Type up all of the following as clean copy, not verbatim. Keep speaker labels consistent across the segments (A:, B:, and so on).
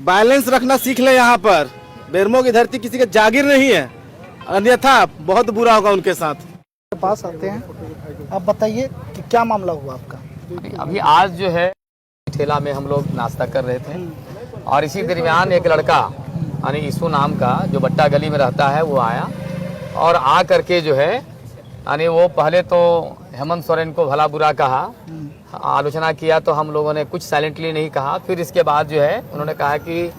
A: Balance रखना सीख ले। यहाँ पर बेरमो की धरती किसी के जागीर नहीं है, अन्यथा बहुत बुरा होगा उनके साथ।
B: पास आते हैं, आप बताइए कि क्या मामला हुआ आपका।
C: अभी आज जो है ठेला में हम लोग नाश्ता कर रहे थे और इसी दरमियान एक लड़का यानी ईसु नाम का जो बट्टा गली में रहता है वो आया और आ करके जो है यानी वो पहले तो हेमंत सोरेन को भला बुरा कहा, आलोचना किया, तो हम लोगों ने कुछ साइलेंटली नहीं कहा। फिर इसके बाद जो है उन्होंने कहा कि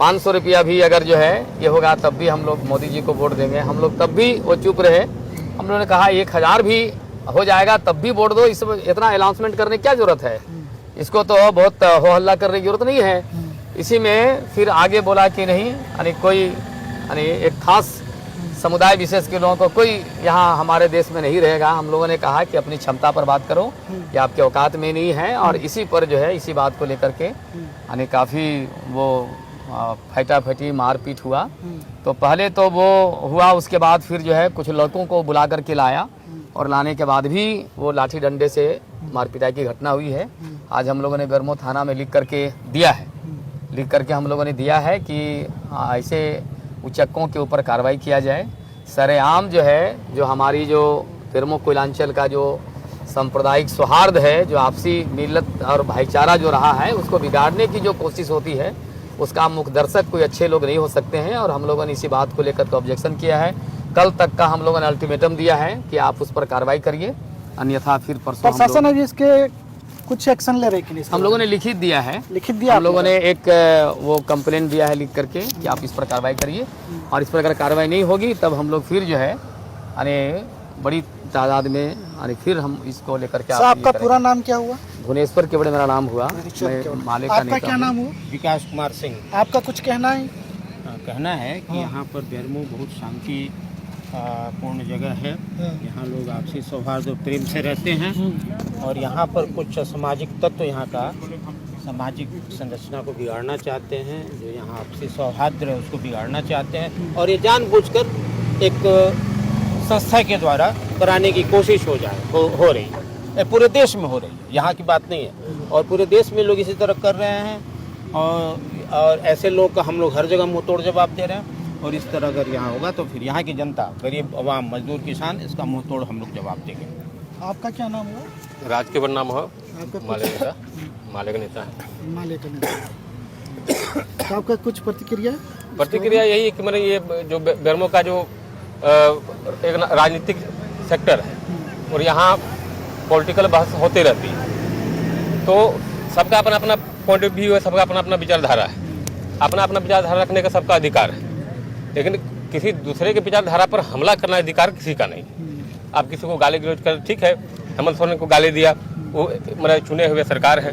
C: 500 रुपया भी अगर जो है ये होगा तब भी हम लोग मोदी जी को वोट देंगे। हम लोग तब भी वो चुप रहे। हम लोगों ने कहा 1000 भी हो जाएगा तब भी वोट दो, इस इतना अनाउंसमेंट करने की क्या जरूरत है, इसको तो बहुत हो हल्ला करने की जरूरत नहीं है। इसी में फिर आगे बोला कि नहीं यानी कोई यानी एक खास समुदाय विशेष के लोगों को कोई यहाँ हमारे देश में नहीं रहेगा। हम लोगों ने कहा कि अपनी क्षमता पर बात करो, ये आपके औकात में नहीं है। और इसी पर जो है इसी बात को लेकर के यानी काफ़ी वो फटाफटी मारपीट हुआ। तो पहले तो वो हुआ, उसके बाद फिर जो है कुछ लड़कों को बुला करके लाया और लाने के बाद भी वो लाठी डंडे से मारपीटाई की घटना हुई है। आज हम लोगों ने बेरमो थाना में लिख करके दिया है, हम लोगों ने दिया है कि ऐसे उचक्कों के ऊपर कार्रवाई किया जाए। सरेआम जो है जो हमारी जो बेरमो कोयलांचल का जो सांप्रदायिक सौहार्द है, जो आपसी मिलत और भाईचारा जो रहा है, उसको बिगाड़ने की जो कोशिश होती है उसका मुख्य दर्शक कोई अच्छे लोग नहीं हो सकते हैं। और हम लोगों ने इसी बात को लेकर के ऑब्जेक्शन किया है। कल तक का हम लोगों ने अल्टीमेटम दिया है कि आप उस पर कार्रवाई करिए, अन्यथा फिर परसों
B: प्रशासन अभी इसके कुछ एक्शन ले रहे कि नहीं?
C: हम लोगों ने लिखित दिया है। हम लोगों ने एक वो कंप्लेंट दिया है लिख करके कि आप इस पर कार्रवाई करिए, और इस पर अगर कार्रवाई नहीं होगी तब हम लोग फिर जो है यानी बड़ी तादाद में यानी फिर हम इसको लेकर के।
B: आपका पूरा नाम क्या हुआ?
C: भुवनेश्वर के बड़े मेरा नाम हुआ। मैं माले का
B: आपका क्या नाम हुआ?
D: विकास कुमार सिंह।
B: आपका कुछ कहना है?
D: कहना है कि यहाँ पर बेरमो बहुत शांति पूर्ण जगह है। यहाँ लोग आपसी सौहार्द और प्रेम से रहते हैं और यहाँ पर कुछ सामाजिक तत्व यहाँ का सामाजिक संरचना को बिगाड़ना चाहते हैं। जो यहाँ आपसी सौहार्द है उसको बिगाड़ना चाहते हैं और ये जानबूझकर एक संस्था के द्वारा कराने की कोशिश हो रही है। पूरे देश में हो रही है, यहाँ की बात नहीं है। और पूरे देश में लोग इसी तरह कर रहे हैं और ऐसे लोग का हम लोग हर जगह मुँह तोड़ जवाब दे रहे हैं। और इस तरह अगर यहाँ होगा तो फिर यहाँ की जनता, गरीब आवाम, मजदूर, किसान, इसका मुंह तोड़ हम लोग जवाब देंगे।
B: आपका क्या नाम हुआ?
E: राज के नाम हो, माले का नेता है।
B: माले का नेता। तो आपका कुछ प्रतिक्रिया
E: यही है कि मैंने ये जो बेरमो का जो एक राजनीतिक सेक्टर है और यहाँ पॉलिटिकल बहस होती रहती है, तो सबका अपना अपना पॉइंट ऑफ व्यू है, सबका अपना अपना विचारधारा है, अपना अपना विचारधारा रखने का सबका अधिकार है। लेकिन किसी दूसरे के विचारधारा पर हमला करना अधिकार किसी का नहीं। आप किसी को गाली गलौज कर, ठीक है, हेमंत सोरेन को गाली दिया, वो मेरे चुने हुए सरकार है,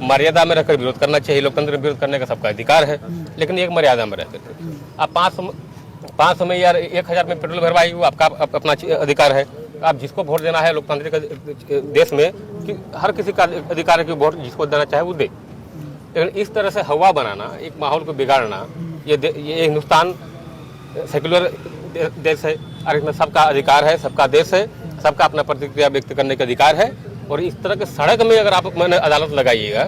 E: मर्यादा में रहकर विरोध करना चाहिए। लोकतंत्र में विरोध करने का सबका अधिकार है, लेकिन एक मर्यादा में रहकर के। आप 500 में या 1000 में पेट्रोल भरवाई, वो आपका अपना अधिकार है। आप जिसको वोट देना है लोकतांत्रिक देश में कि हर किसी का अधिकार है कि वोट जिसको देना चाहे वो दे। लेकिन इस तरह से हवा बनाना, एक माहौल को बिगाड़ना, ये हिंदुस्तान सेक्युलर देश है और इसमें सबका अधिकार है, सबका देश है, सबका अपना प्रतिक्रिया व्यक्त करने का अधिकार है। और इस तरह के सड़क में अगर आप मैंने अदालत लगाइएगा,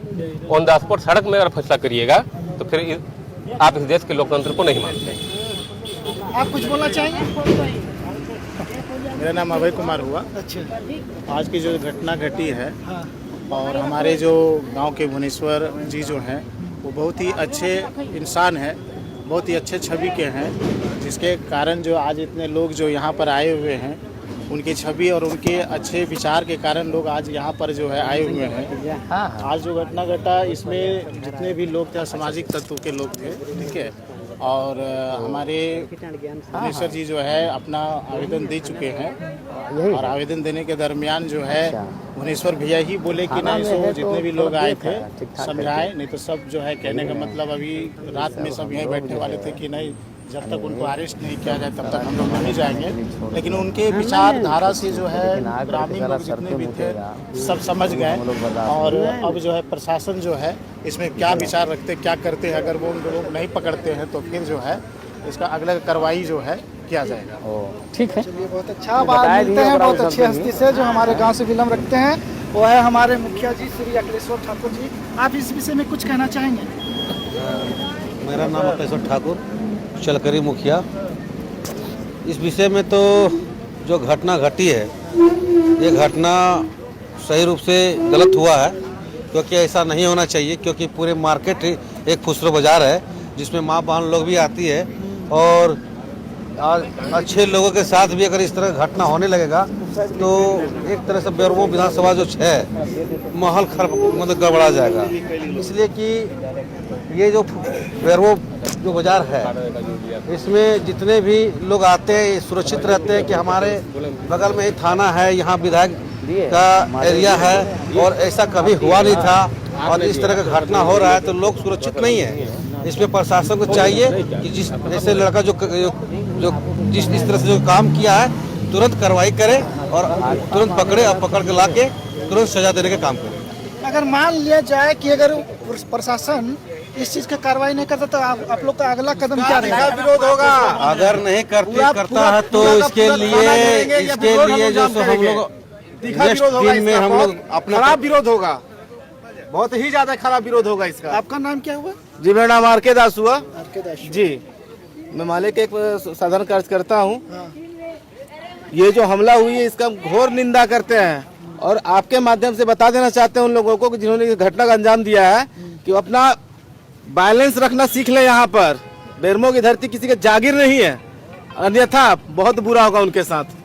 E: ऑन द स्पॉट सड़क में अगर फैसला करिएगा, तो फिर आप इस देश के लोकतंत्र को नहीं मानते।
B: आप कुछ बोलना चाहेंगे?
F: मेरा नाम अभय कुमार हुआ।
B: अच्छा,
F: आज की जो घटना घटी है,
B: हाँ,
F: और हमारे जो गांव के भुवनेश्वर जी जो हैं वो बहुत ही अच्छे इंसान हैं, बहुत ही अच्छे छवि के हैं, जिसके कारण जो आज इतने लोग जो यहाँ पर आए हुए हैं, उनकी छवि और उनके अच्छे विचार के कारण लोग आज यहाँ पर जो है आए हुए हैं। आज जो घटना घटा इसमें जितने भी लोग थे सामाजिक तत्व के लोग थे, ठीक है। और हमारे भुवनेश्वर जी जो है अपना आवेदन दे चुके हैं और आवेदन देने के दरमियान जो है भुवनेश्वर भैया ही बोले कि नहीं, सो जितने भी लोग आए थे समझाए, नहीं तो सब जो है कहने का मतलब अभी रात में सब यहीं बैठने वाले थे कि नहीं, जब तक उनको अरेस्ट नहीं किया जाए तब तक हम लोग नहीं जाएंगे। लेकिन उनके विचारधारा से जो है ग्रामीण लोग जितने भी थे सब समझ गए। और अब जो है प्रशासन जो है इसमें क्या विचार रखते, क्या करते हैं, अगर वो उन लोगों को नहीं पकड़ते हैं तो फिर जो है इसका अगला कार्रवाई जो है किया जाएगा।
C: ठीक है,
B: चलिए, बहुत अच्छा बात मिलते हैं बहुत अच्छी हस्ती से जो हमारे गांव से विलम्ब रखते हैं, वो है हमारे मुखिया जी श्री अखिलेश्वर ठाकुर जी। आप इस विषय में कुछ कहना चाहेंगे?
G: मेरा नाम है कैशव ठाकुर, चलकरी मुखिया। इस विषय में तो जो घटना घटी है, ये घटना सही रूप से गलत हुआ है, क्योंकि ऐसा नहीं होना चाहिए। क्योंकि पूरे मार्केट एक खुसरो बाज़ार है जिसमें माँ बहन लोग भी आती है, और अच्छे लोगों के साथ भी अगर इस तरह घटना होने लगेगा तो एक तरह से बेरमो विधानसभा जो है माहौल मतलब गड़बड़ा जाएगा। इसलिए कि ये जो बेरमो जो बाज़ार है, इसमें जितने भी लोग आते हैं ये सुरक्षित रहते हैं कि हमारे बगल में ही थाना है, यहाँ विधायक का एरिया है, और ऐसा कभी हुआ नहीं था। और इस तरह का घटना हो रहा है तो लोग सुरक्षित नहीं है। इसमें प्रशासन को चाहिए कि जिस ऐसे लड़का जो जिस इस तरह से जो काम किया है तुरंत कार्रवाई करे और तुरंत पकड़े और पकड़ के लाके तुरंत सजा देने का काम करे।
B: अगर मान लिया जाए कि अगर प्रशासन इस चीज की कार्रवाई नहीं करता तो आप लोग का अगला कदम क्या रहेगा?
A: विरोध होगा।
G: अगर नहीं करता है तो इसके लिए जो सो हम लोग नेक्स्ट दिन में हम लोग अपना
A: खराब विरोध होगा, बहुत ही ज्यादा खराब विरोध होगा इसका।
B: आपका नाम क्या हुआ?
A: जी मेरा नाम आर के दास हुआ।
B: दास
A: जी, मैं मालिक एक साधारण कार्यकर्ता हूँ।
B: हाँ।
A: ये जो हमला हुई है इसका घोर निंदा करते हैं, और आपके माध्यम से बता देना चाहते हैं उन लोगों को कि जिन्होंने इस घटना का अंजाम दिया है कि वो अपना बैलेंस रखना सीख ले। यहाँ पर बेरमो की धरती किसी के जागीर नहीं है, अन्यथा बहुत बुरा होगा उनके साथ।